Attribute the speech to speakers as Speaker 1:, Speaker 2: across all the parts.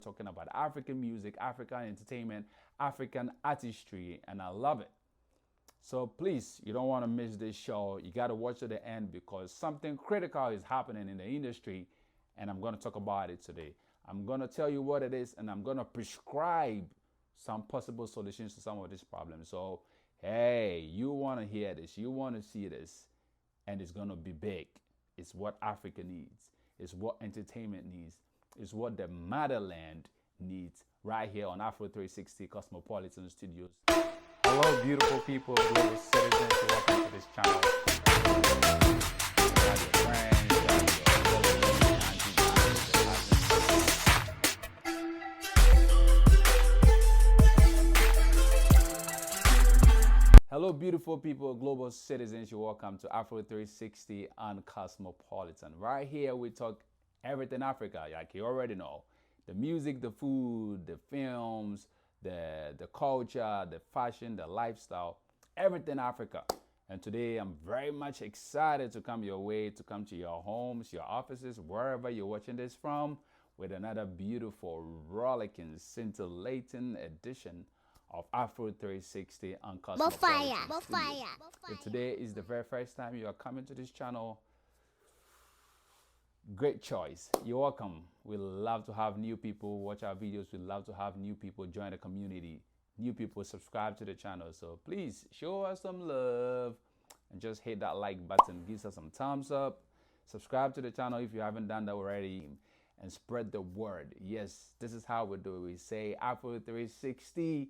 Speaker 1: talking about African music, African entertainment, African artistry, and I love it. So please, you don't want to miss this show. You got to watch to the end because something critical is happening in the industry, and I'm going to talk about it today. I'm going to tell you what it is, and I'm going to prescribe some possible solutions to some of these problems. So, hey, you want to hear this, you want to see this, and it's going to be big. It's what Africa needs, it's what entertainment needs, it's what the motherland needs right here on Afro 360 Cosmopolitan Studios. Hello, beautiful people, global citizens. Welcome to this channel. Have your friends, Hello, beautiful people, global citizens. You're welcome to Afro 360 and Cosmopolitan. Right here, we talk everything Africa, like you already know. The music, the food, the films, the culture, the fashion, the lifestyle, everything Africa. And today I'm very much excited to come your way, to come to your homes, your offices, wherever you're watching this from, with another beautiful, rollicking, scintillating edition of Afro 360 and Cosmopolitan. If today is the very first time you are coming to this channel, great choice. You're welcome. We love to have new people watch our videos. We love to have new people join the community. New people subscribe to the channel. So please show us some love and just hit that like button. Give us some thumbs up. Subscribe to the channel if you haven't done that already. And spread the word. Yes, this is how we do it. We say Afro 360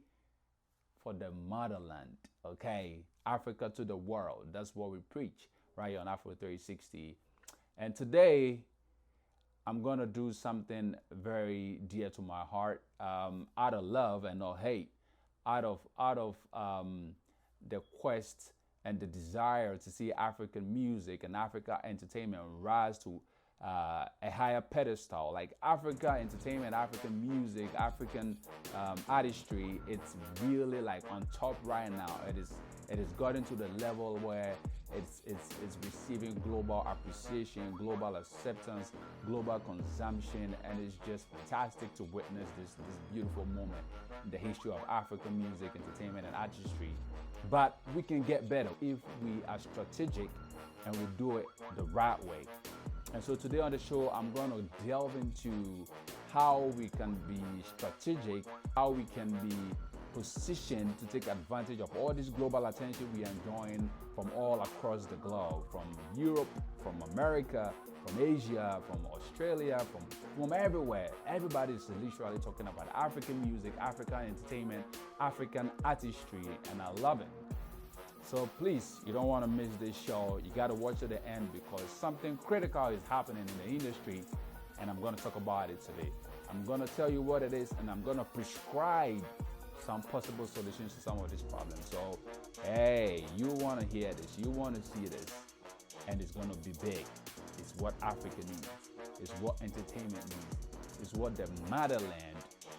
Speaker 1: for the motherland. Okay, Africa to the world. That's what we preach right here on Afro 360. And today, I'm gonna do something very dear to my heart, out of love and not hate, out of the quest and the desire to see African music and Africa entertainment rise to a higher pedestal. Like Africa entertainment, African music, African artistry, it's really like on top right now. It has gotten to the level where it's receiving global appreciation, global acceptance, global consumption, and it's just fantastic to witness this beautiful moment in the history of African music, entertainment, and artistry. But we can get better if we are strategic and we do it the right way. And so today on the show, I'm going to delve into how we can be strategic, how we can be positioned to take advantage of all this global attention we are enjoying from all across the globe, from Europe, from America, from Asia, from Australia, from everywhere. Everybody is literally talking about African music, African entertainment, African artistry, and I love it. So please, you don't want to miss this show. You got to watch to the end because something critical is happening in the industry, and I'm going to talk about it today. I'm going to tell you what it is, and I'm going to prescribe some possible solutions to some of these problems. So, hey, you want to hear this, you want to see this, and it's going to be big. It's what Africa needs. It's what entertainment needs. It's what the motherland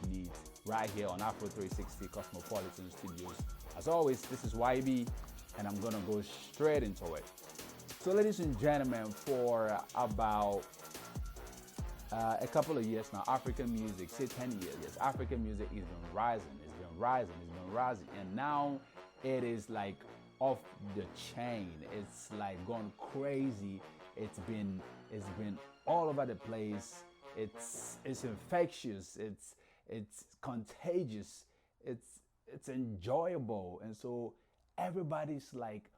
Speaker 1: needs right here on Afro 360 Cosmopolitan Studios. As always, this is YB, and I'm going to go straight into it. So, ladies and gentlemen, for about a couple of years now, African music, say 10 years, yes, African music has been rising, and now it is like off the chain. It's like gone crazy. It's been all over the place. It's infectious. It's contagious. It's enjoyable, and so everybody's like,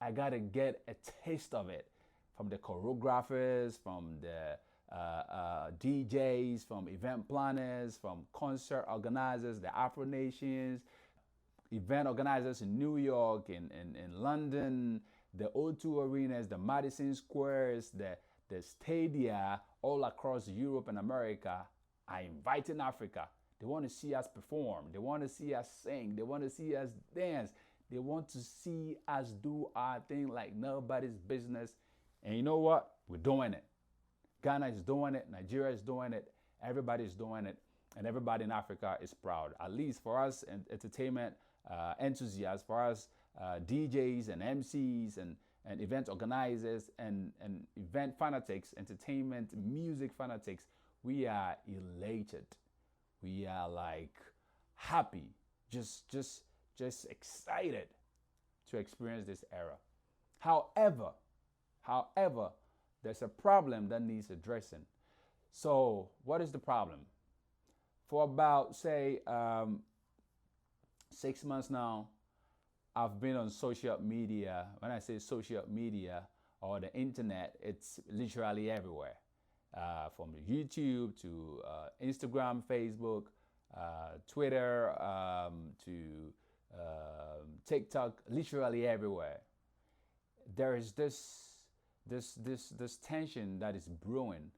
Speaker 1: I gotta get a taste of it, from the choreographers, from the DJs, from event planners, from concert organizers, the Afro Nations, event organizers in New York, in London, the O2 arenas, the Madison Squares, the stadia all across Europe and America are inviting Africa. They want to see us perform. They want to see us sing. They want to see us dance. They want to see us do our thing like nobody's business. And you know what? We're doing it. Ghana is doing it. Nigeria is doing it. Everybody is doing it. And everybody in Africa is proud. At least for us entertainment enthusiasts, for us DJs and MCs and event organizers and event fanatics, entertainment, music fanatics, we are elated. We are like happy, just excited to experience this era. However, however, there's a problem that needs addressing. So, what is the problem? For about, say, 6 months now, I've been on social media. When I say social media or the internet, it's literally everywhere. From YouTube to Instagram, Facebook, Twitter, to TikTok, literally everywhere. There is this tension that is brewing,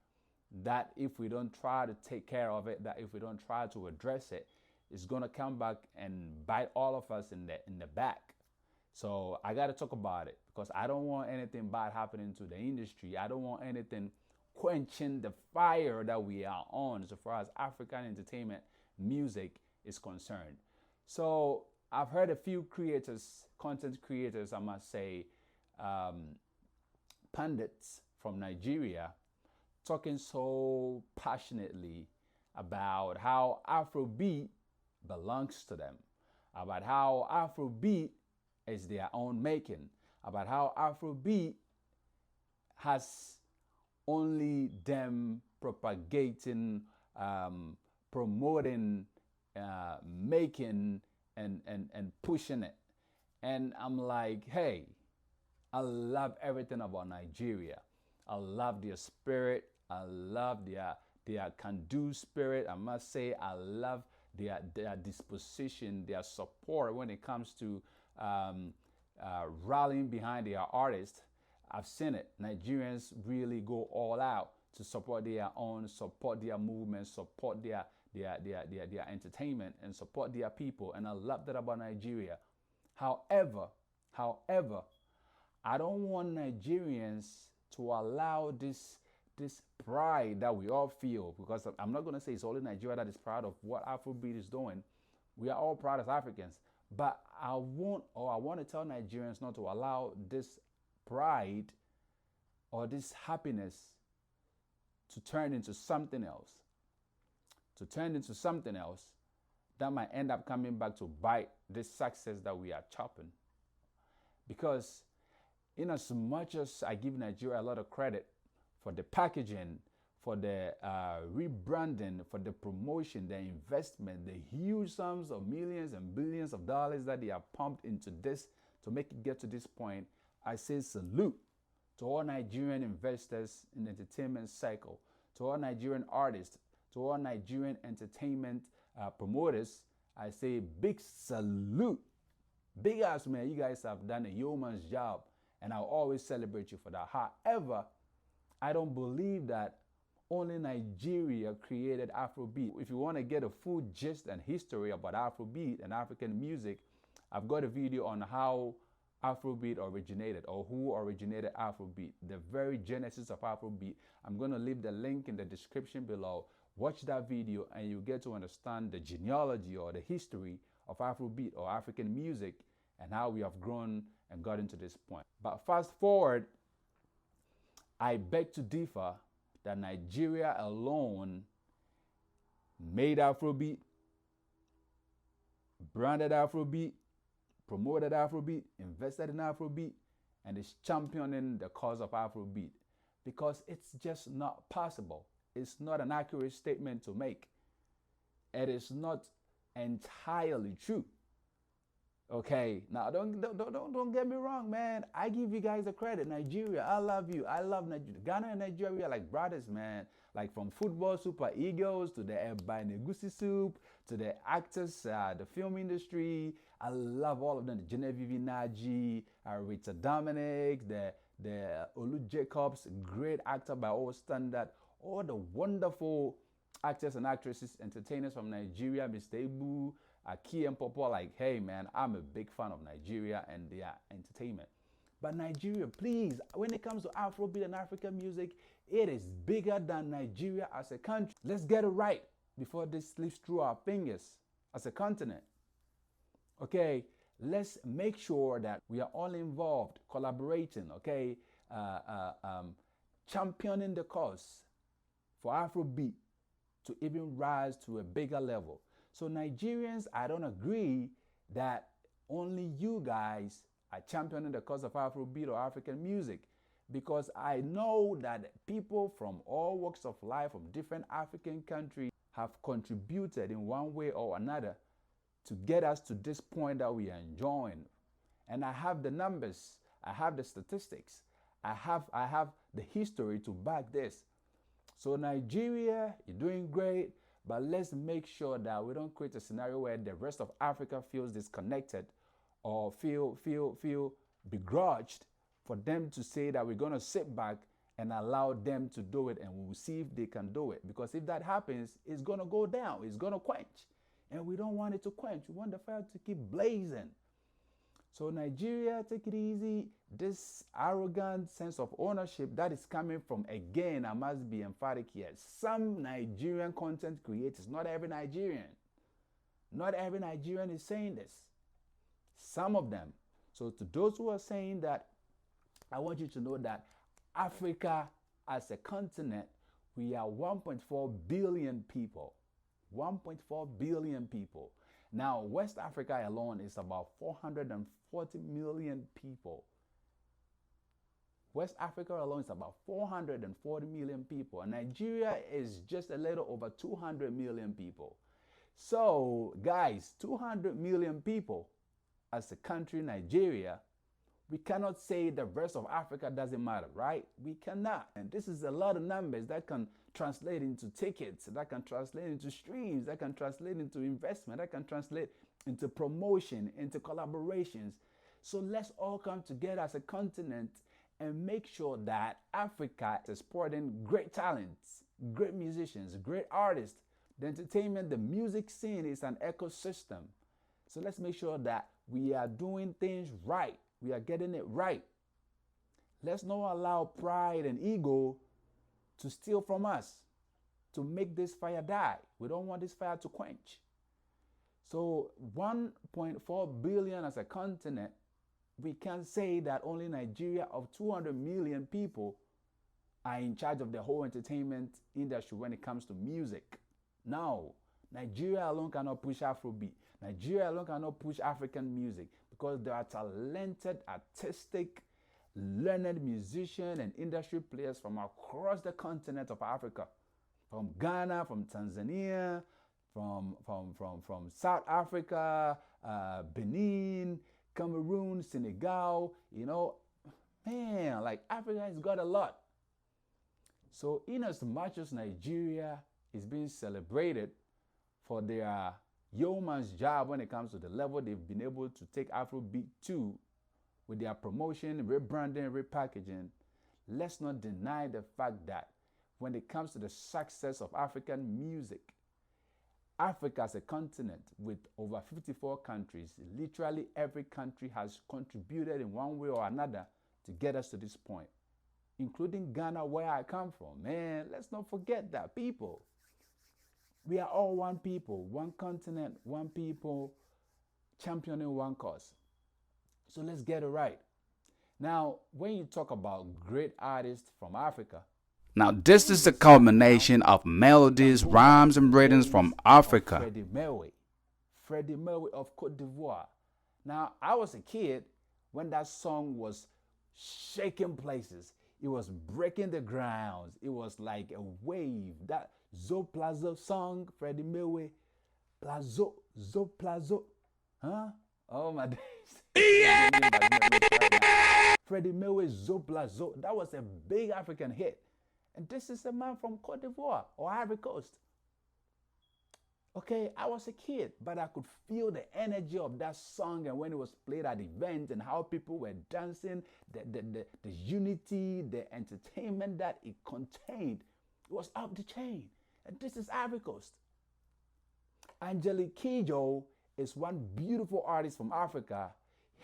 Speaker 1: that if we don't try to take care of it, that if we don't try to address it, it's gonna come back and bite all of us in the back. So I gotta talk about it because I don't want anything bad happening to the industry. I don't want anything quenching the fire that we are on so far as African entertainment music is concerned. So I've heard a few creators, content creators, I must say, pundits from Nigeria, talking so passionately about how Afrobeat belongs to them, about how Afrobeat is their own making, about how Afrobeat has only them propagating, promoting, making, and pushing it. And I'm like, hey, I love everything about Nigeria. I love their spirit. I love their can-do spirit. I must say, I love their disposition, their support when it comes to rallying behind their artists. I've seen it. Nigerians really go all out to support their own, support their movement, support their entertainment, and support their people. And I love that about Nigeria. However, I don't want Nigerians to allow this pride that we all feel, because I'm not going to say it's only Nigeria that is proud of what Afrobeat is doing. We are all proud as Africans. But I want to tell Nigerians not to allow this pride or this happiness to turn into something else. To turn into something else that might end up coming back to bite this success that we are chopping. Because in as much as I give Nigeria a lot of credit for the packaging, for the rebranding, for the promotion, the investment, the huge sums of millions and billions of dollars that they have pumped into this to make it get to this point, I say salute to all Nigerian investors in the entertainment cycle, to all Nigerian artists, to all Nigerian entertainment promoters. I say big salute. Big ass, man, you guys have done a yeoman's job, and I'll always celebrate you for that. However, I don't believe that only Nigeria created Afrobeat. If you want to get a full gist and history about Afrobeat and African music, I've got a video on how Afrobeat originated, or who originated Afrobeat, the very genesis of Afrobeat. I'm going to leave the link in the description below. Watch that video and you get to understand the genealogy or the history of Afrobeat or African music and how we have grown and gotten to this point. But fast forward, I beg to differ that Nigeria alone made Afrobeat, branded Afrobeat, promoted Afrobeat, invested in Afrobeat, and is championing the cause of Afrobeat, because it's just not possible. It's not an accurate statement to make. It is not entirely true. Okay, now don't get me wrong, man. I give you guys the credit. Nigeria, I love you. I love Nigeria. Ghana and Nigeria, we are like brothers, man. Like from football super egos to the Negusi soup to the actors, the film industry. I love all of them. The Genevieve Naji, Rita Dominic, the Olu Jacobs, great actor by all standard. All the wonderful actors and actresses, entertainers from Nigeria, Mr. Ibu, Aki and Popo, like, hey man, I'm a big fan of Nigeria and their entertainment. But Nigeria, please, when it comes to Afrobeat and African music, it is bigger than Nigeria as a country. Let's get it right before this slips through our fingers as a continent. Okay, let's make sure that we are all involved, collaborating, okay, championing the cause for Afrobeat to even rise to a bigger level. So Nigerians, I don't agree that only you guys are championing the cause of Afrobeat or African music, because I know that people from all walks of life from different African countries have contributed in one way or another to get us to this point that we are enjoying. And I have the numbers, I have the statistics, I have the history to back this. So Nigeria, you're doing great, but let's make sure that we don't create a scenario where the rest of Africa feels disconnected or feel begrudged for them to say that we're going to sit back and allow them to do it, and we'll see if they can do it. Because if that happens, it's going to go down, it's going to quench. And we don't want it to quench. We want the fire to keep blazing. So Nigeria, take it easy. This arrogant sense of ownership that is coming from, again, I must be emphatic here, some Nigerian content creators, not every Nigerian. Not every Nigerian is saying this. Some of them. So to those who are saying that, I want you to know that Africa as a continent, we are 1.4 billion people. 1.4 billion people. Now, West Africa alone is about 440 million people. West Africa alone is about 440 million people. And Nigeria is just a little over 200 million people. So, guys, 200 million people as a country, Nigeria, we cannot say the rest of Africa doesn't matter, right? We cannot. And this is a lot of numbers that can translate into tickets, that can translate into streams, that can translate into investment, that can translate into promotion, into collaborations. So let's all come together as a continent and make sure that Africa is supporting great talents, great musicians, great artists. The entertainment, the music scene is an ecosystem. So let's make sure that we are doing things right. We are getting it right. Let's not allow pride and ego to steal from us, to make this fire die. We don't want this fire to quench. So 1.4 billion as a continent, we can't say that only Nigeria of 200 million people are in charge of the whole entertainment industry when it comes to music. No, Nigeria alone cannot push Afrobeat. Nigeria alone cannot push African music, because there are talented, artistic, learned musicians and industry players from across the continent of Africa, from Ghana, from Tanzania, from South Africa, Benin, Cameroon, Senegal. You know, man, like Africa has got a lot. So in as much as Nigeria is being celebrated for their yeoman's job when it comes to the level they've been able to take Afrobeat to with their promotion, rebranding, repackaging, let's not deny the fact that when it comes to the success of African music, Africa as a continent with over 54 countries, literally every country has contributed in one way or another to get us to this point, including Ghana, where I come from. Man, let's not forget that, people. We are all one people, one continent, one people, championing one cause. So let's get it right. Now, when you talk about great artists from Africa,
Speaker 2: now this is the culmination of melodies, rhymes, and rhythms from Africa.
Speaker 1: Freddie Mercury of Cote d'Ivoire. Now, I was a kid when that song was shaking places. It was breaking the grounds. It was like a wave. That Zo Plazo song, Freddie Mercury, Plazo, Zo Plazo, huh? Oh my days. Yeah. Freddie Mercury, Zo Plazo. That was a big African hit. And this is a man from Cote d'Ivoire or Ivory Coast. Okay, I was a kid, but I could feel the energy of that song, and when it was played at events and how people were dancing, the unity, the entertainment that it contained, it was up the chain. And this is Ivory Coast. Angelique Kidjo is one beautiful artist from Africa.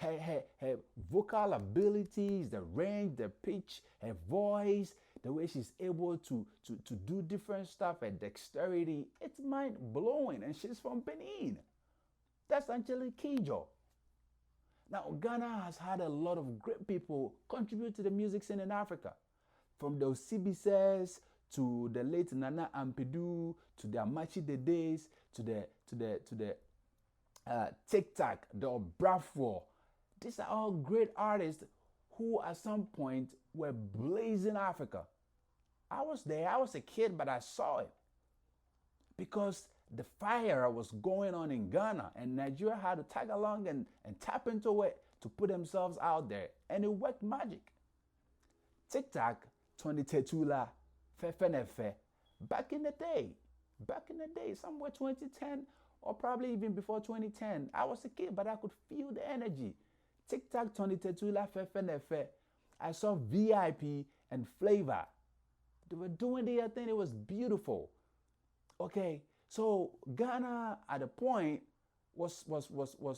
Speaker 1: Her vocal abilities, the range, the pitch, her voice, the way she's able to do different stuff, her dexterity, it's mind-blowing. And she's from Benin. That's Angelique Kidjo. Now, Ghana has had a lot of great people contribute to the music scene in Africa. From those CBCs to the late Nana Ampadu, to the Amachi the Days, to the TikTok, the Bravo. These are all great artists who at some point were blazing Africa. I was there, I was a kid, but I saw it. Because the fire was going on in Ghana, and Nigeria had to tag along and tap into it to put themselves out there. And it worked magic. TikTok, 20tetula, fefenefe. Back in the day, somewhere 2010 or probably even before 2010. I was a kid, but I could feel the energy. TikTok, 20tetula, fefenefe. I saw VIP and Flavor. They were doing their thing. It was beautiful. Okay, so Ghana at a point was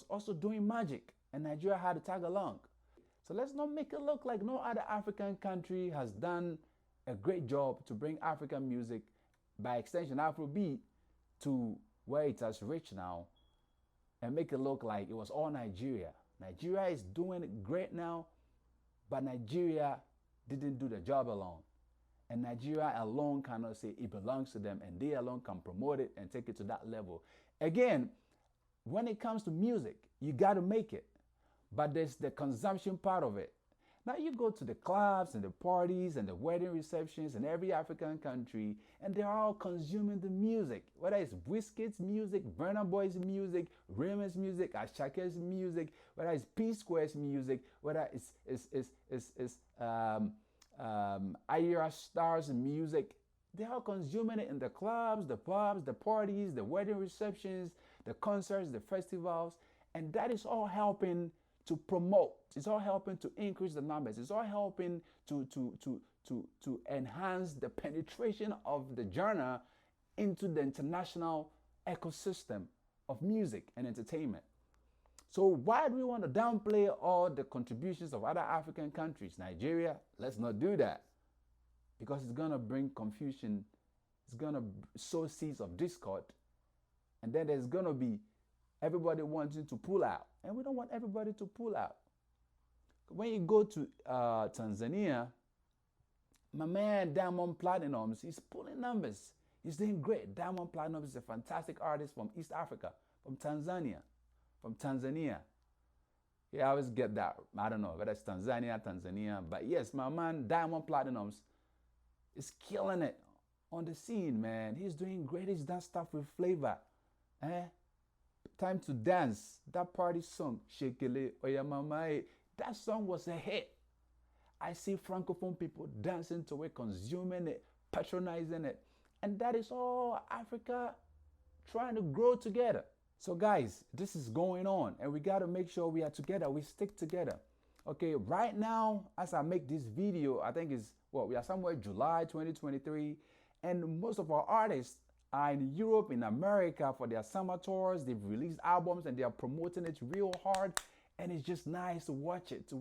Speaker 1: also doing magic, and Nigeria had to tag along. So let's not make it look like no other African country has done a great job to bring African music, by extension Afrobeat, to where it has reached now, and make it look like it was all Nigeria. Nigeria is doing it great now, but Nigeria didn't do the job alone. And Nigeria alone cannot say it belongs to them, and they alone can promote it and take it to that level. Again, when it comes to music, you got to make it. But there's the consumption part of it. Now you go to the clubs and the parties and the wedding receptions in every African country, and they're all consuming the music. Whether it's Wizkid's music, Burna Boy's music, Raymond's music, Ashake's music, whether it's P-Square's music, whether it's Ayra Star's music, they're all consuming it in the clubs, the pubs, the parties, the wedding receptions, the concerts, the festivals, and that is all helping to promote. It's all helping to increase the numbers. It's all helping to enhance the penetration of the genre into the international ecosystem of music and entertainment. So why do we want to downplay all the contributions of other African countries? Nigeria, let's not do that. Because it's going to bring confusion. It's going to sow seeds of discord. And then there's going to be everybody wanting to pull out. And we don't want everybody to pull out. When you go to Tanzania, my man Diamond Platnumz, he's pulling numbers. He's doing great. Diamond Platnumz is a fantastic artist from East Africa, from Tanzania. Yeah, I always get that. I don't know whether it's Tanzania. But yes, my man Diamond Platnumz is killing it on the scene, man. He's doing great. He's done stuff with Flavor. Time to Dance, that party song, Shekele Oyamamae, that song was a hit. I see Francophone people dancing to it, consuming it, patronizing it. And that is all Africa trying to grow together. So guys, this is going on, and we got to make sure we are together, we stick together. Okay, right now, as I make this video, I think we are somewhere July 2023, and most of our artists are in Europe, in America for their summer tours. They've released albums and they are promoting it real hard, and it's just nice to watch it,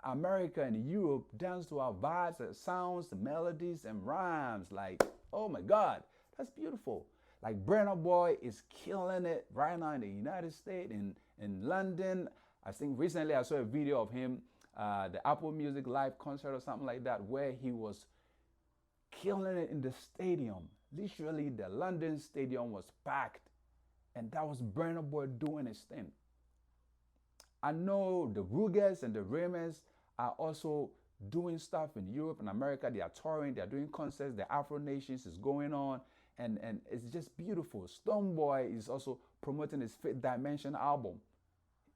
Speaker 1: America and Europe dance to our vibes, the sounds, the melodies, and rhymes. Like, oh my God, that's beautiful. Like Burna Boy is killing it right now in the United States, in London. I think recently I saw a video of him, the Apple Music live concert or something like that, where he was killing it in the stadium. Literally, the London stadium was packed, and that was Burna Boy doing his thing. I know the Ruges and the Raymonds are also doing stuff in Europe and America. They are touring, they are doing concerts, the Afro Nations is going on. And it's just beautiful. Stonebwoy is also promoting his Fifth Dimension album.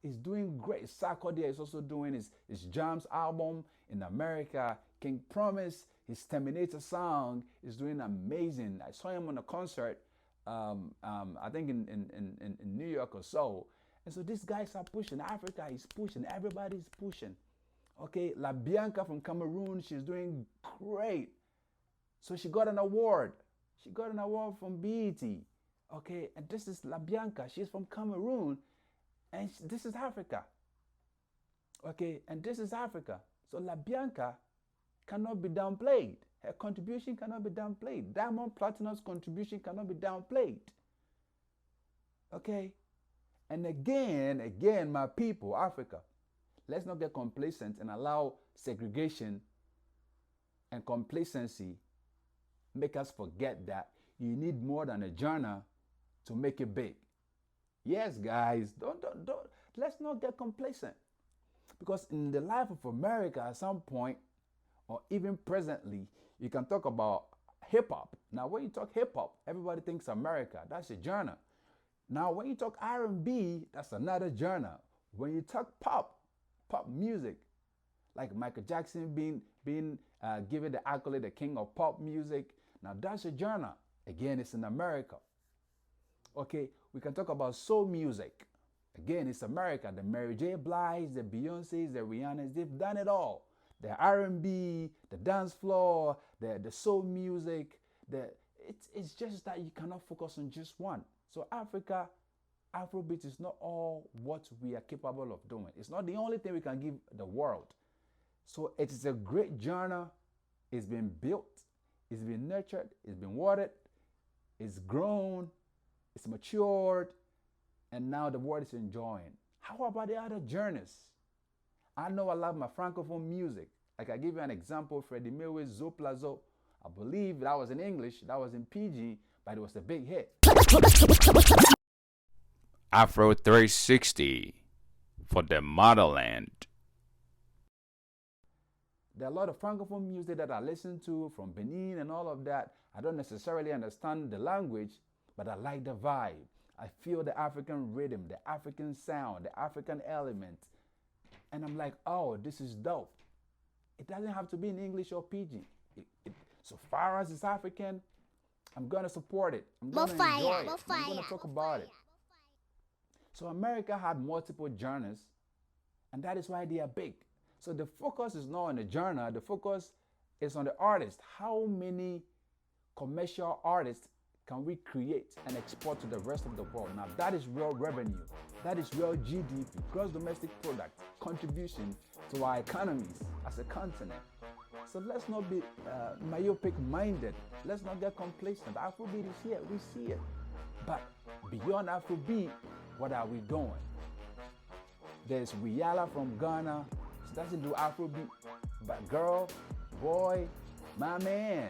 Speaker 1: He's doing great. Sarkodie is also doing his Jams album in America. King Promise, his Terminator song, is doing amazing. I saw him on a concert, I think in New York or so. And so these guys are pushing. Africa is pushing. Everybody's pushing. Okay, La Bianca from Cameroon, she's doing great. So she got an award. She got an award from BET. Okay, and this is La Bianca. She's from Cameroon, and this is Africa. Okay, and this is Africa. So La Bianca cannot be downplayed. Her contribution cannot be downplayed. Diamond Platnumz's contribution cannot be downplayed. Okay, and again, my people, Africa, let's not get complacent and allow segregation and complacency make us forget that you need more than a genre to make it big. Yes, guys, don't. Let's not get complacent. Because in the life of America, at some point, or even presently, you can talk about hip hop. Now, when you talk hip hop, everybody thinks America. That's a genre. Now, when you talk R&B, that's another genre. When you talk pop music, like Michael Jackson being given the accolade, the king of pop music. Now, that's a genre. Again, it's in America. Okay, we can talk about soul music. Again, it's America. The Mary J. Blige, the Beyoncés, the Rihannas, they've done it all. The R&B, the dance floor, the soul music. It's just that you cannot focus on just one. So Africa, Afrobeat is not all what we are capable of doing. It's not the only thing we can give the world. So it is a great genre. It's been built, it's been nurtured, it's been watered, it's grown, it's matured, and now the world is enjoying. How about the other genres? I know I love my Francophone music. Like I give you an example, Freddie Mercury's Zo Plazo. I believe that was in English, that was in PG, but it was a big hit.
Speaker 2: Afro 360 for the motherland.
Speaker 1: There are a lot of Francophone music that I listen to from Benin and all of that. I don't necessarily understand the language, but I like the vibe. I feel the African rhythm, the African sound, the African element. And I'm like, oh, this is dope. It doesn't have to be in English or PG. So far as it's African, I'm going to support it. I'm going to enjoy it. I'm going to talk about it. So America had multiple genres, and that is why they are big. So the focus is not on the genre, the focus is on the artist. How many commercial artists can we create and export to the rest of the world? Now that is real revenue. That is real GDP, gross domestic product, contribution to our economies as a continent. So let's not be myopic minded. Let's not get complacent. Afrobeat is here, we see it. But beyond Afrobeat, what are we doing? There's Rihanna from Ghana. She doesn't do Afrobeat, but girl, boy, my man,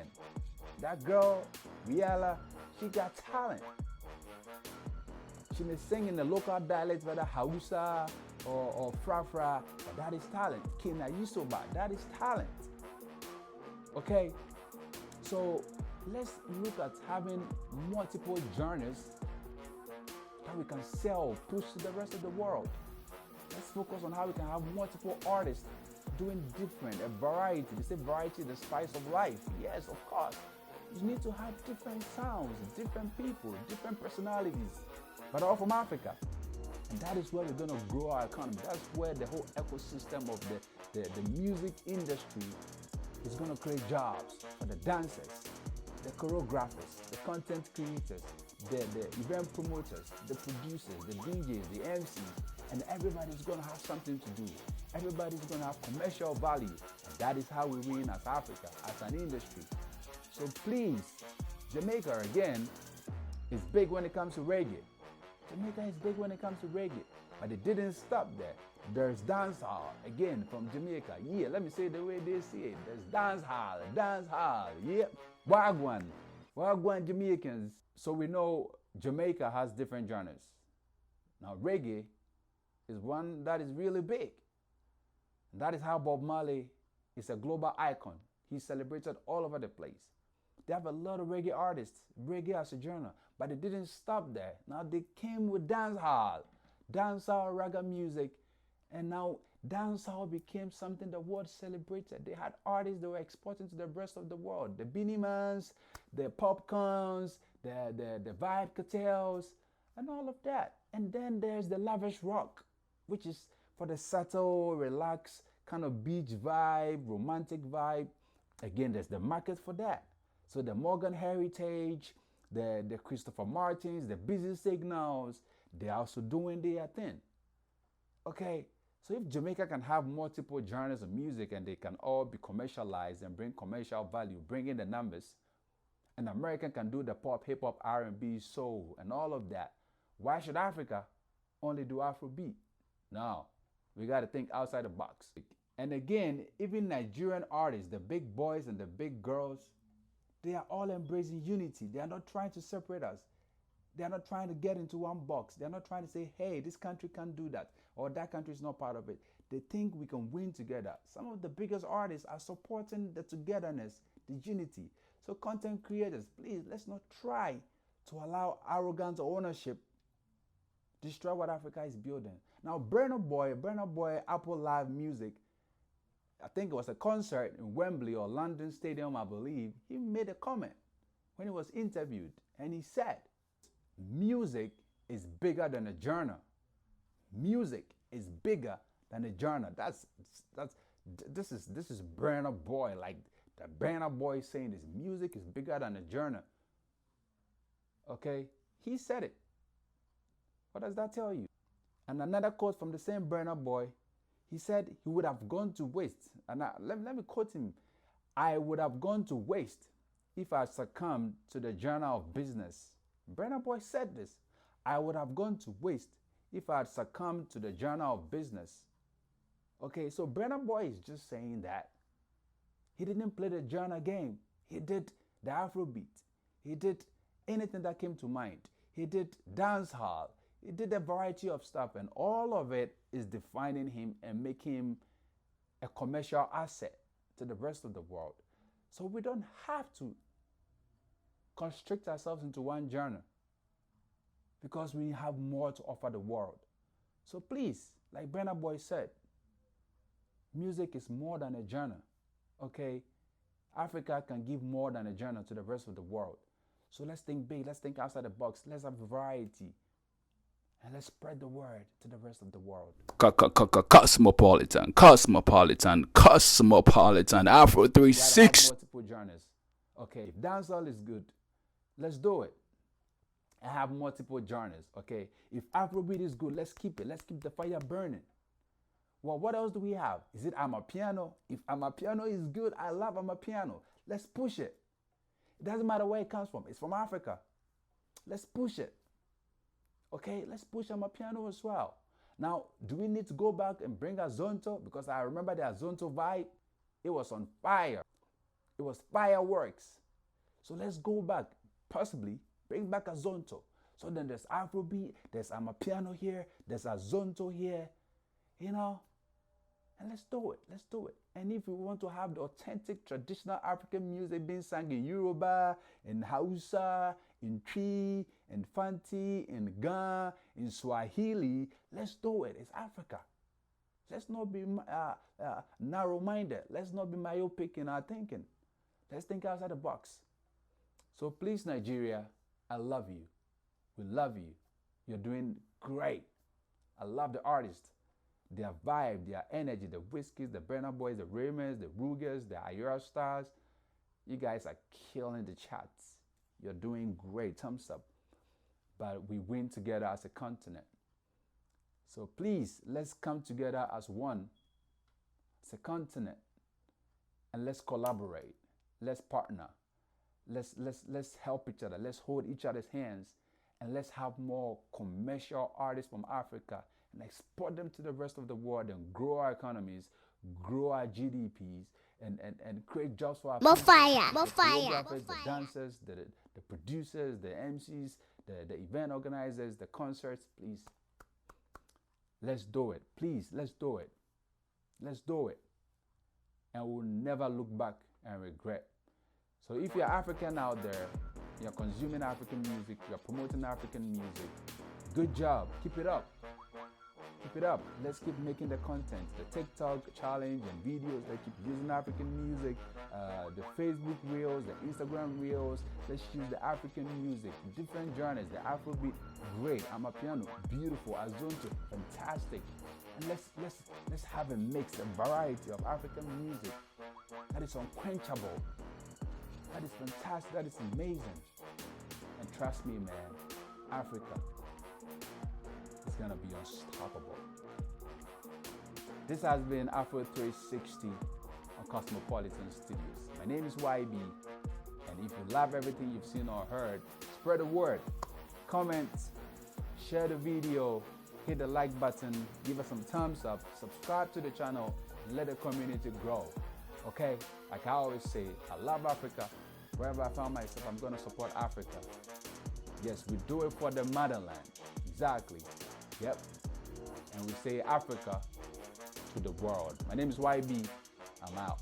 Speaker 1: that girl, Rihanna, she got talent. She may sing in the local dialects, whether Hausa or Frafra, but that is talent. Kina Yusoba, that is talent. Okay, so let's look at having multiple genres that we can sell, push to the rest of the world. Let's focus on how we can have multiple artists doing different, a variety. They say variety is the spice of life. Yes, of course. You need to have different sounds, different people, different personalities, but all from Africa. And that is where we're going to grow our economy. That's where the whole ecosystem of the music industry is going to create jobs for the dancers, the choreographers, the content creators, the event promoters, the producers, the DJs, the MCs, and everybody's going to have something to do. Everybody's going to have commercial value. And that is how we win as Africa, as an industry. So please, Jamaica, again, is big when it comes to reggae. Jamaica is big when it comes to reggae. But it didn't stop there. There's dancehall, again, from Jamaica. Yeah, let me say it the way they say it. There's dancehall, yep. Wagwan Jamaicans. So we know Jamaica has different genres. Now reggae is one that is really big. And that is how Bob Marley is a global icon. He's celebrated all over the place. They have a lot of reggae artists, reggae as a genre, but it didn't stop there. Now they came with dancehall raga music, and now dancehall became something the world celebrated. They had artists that were exporting to the rest of the world. The Beanie Mans, the Popcorns, the Vibe Cartels, and all of that. And then there's the lavish rock, which is for the subtle, relaxed, kind of beach vibe, romantic vibe. Again, there's the market for that. So the Morgan Heritage, the Christopher Martins, the Busy Signals, they're also doing their thing. Okay, so if Jamaica can have multiple genres of music and they can all be commercialized and bring commercial value, bring in the numbers, and America can do the pop, hip hop, R&B, soul, and all of that, why should Africa only do Afrobeat? No, we got to think outside the box. And again, even Nigerian artists, the big boys and the big girls, They are all embracing unity. They are not trying to separate us. They are not trying to get into one box. They are not trying to say, hey, this country can't do that, or that country is not part of it. They think we can win together. Some of the biggest artists are supporting the togetherness, the unity. So content creators, please, let's not try to allow arrogance or ownership destroy what Africa is building. Now, Burna Boy, Apple Live Music, I think it was a concert in Wembley or London Stadium, I believe. He made a comment when he was interviewed, and he said, music is bigger than a genre. Music is bigger than a genre. This is Burna Boy, like the Burna Boy saying this music is bigger than a genre. Okay, he said it. What does that tell you? And another quote from the same Burna Boy, he said he would have gone to waste. And let me quote him. I would have gone to waste if I succumbed to the genre of business. Burna Boy said this. I would have gone to waste if I had succumbed to the genre of business. Okay, so Burna Boy is just saying that he didn't play the genre game. He did the Afrobeat. He did anything that came to mind. He did dancehall. He did a variety of stuff, and all of it is defining him and making him a commercial asset to the rest of the world. So we don't have to constrict ourselves into one genre because we have more to offer the world. So please, like Burna Boy said, music is more than a genre, okay? Africa can give more than a genre to the rest of the world. So let's think big, let's think outside the box, let's have variety, and let's spread the word to the rest of the world.
Speaker 2: Cosmopolitan, Afro 360.
Speaker 1: Multiple genres. Okay, if dancehall is good, let's do it. I have multiple genres. Okay, if Afrobeat is good, let's keep it. Let's keep the fire burning. Well, what else do we have? Is it Amapiano? If Amapiano is good, I love Amapiano. Let's push it. It doesn't matter where it comes from. It's from Africa. Let's push it. Okay, let's push Amapiano as well. Now, do we need to go back and bring Azonto? Because I remember the Azonto vibe. It was on fire. It was fireworks. So let's go back. Possibly bring back Azonto. So then there's Afrobeat, there's Amapiano here, there's Azonto here, you know? And let's do it. Let's do it. And if we want to have the authentic traditional African music being sung in Yoruba, in Hausa, in Twi, in Fanti, in Ga, in Swahili, let's do it. It's Africa. Let's not be narrow-minded. Let's not be myopic in our thinking. Let's think outside the box. So please, Nigeria, I love you. We love you. You're doing great. I love the artists. Their vibe, their energy, the Whiskies, the Burna Boys, the Raymonds, the Rugers, the Ayura Stars. You guys are killing the charts. You're doing great. Thumbs up. But we win together as a continent. So please, let's come together as one, as a continent, and let's collaborate. Let's partner. Let's help each other. Let's hold each other's hands, and let's have more commercial artists from Africa and export them to the rest of the world and grow our economies, grow our GDPs, and create jobs for our people. The dancers, the producers, the MCs, the event organizers, the concerts. Please, let's do it. Please, let's do it. Let's do it. And we'll never look back and regret. So if you're African out there, you're consuming African music, you're promoting African music, good job. Keep it up. Keep it up. Let's keep making the content, the TikTok challenge and videos that keep using African music, the Facebook reels, the Instagram reels. Let's use the African music, different genres, the Afrobeat, great. Amapiano, beautiful. Azonto, fantastic. And let's have a mix, a variety of African music that is unquenchable. That is fantastic. That is amazing. And trust me, man, Africa is gonna be unstoppable. This has been Afro 360 on Cosmopolitan Studios. My name is YB, and if you love everything you've seen or heard, spread the word, comment, share the video, hit the like button, give us some thumbs up, subscribe to the channel, and let the community grow. Okay, like I always say, I love Africa, Wherever I found myself, I'm going to support Africa. Yes, we do it for the motherland. Exactly. Yep. And we say Africa to the world. My name is YB. I'm out.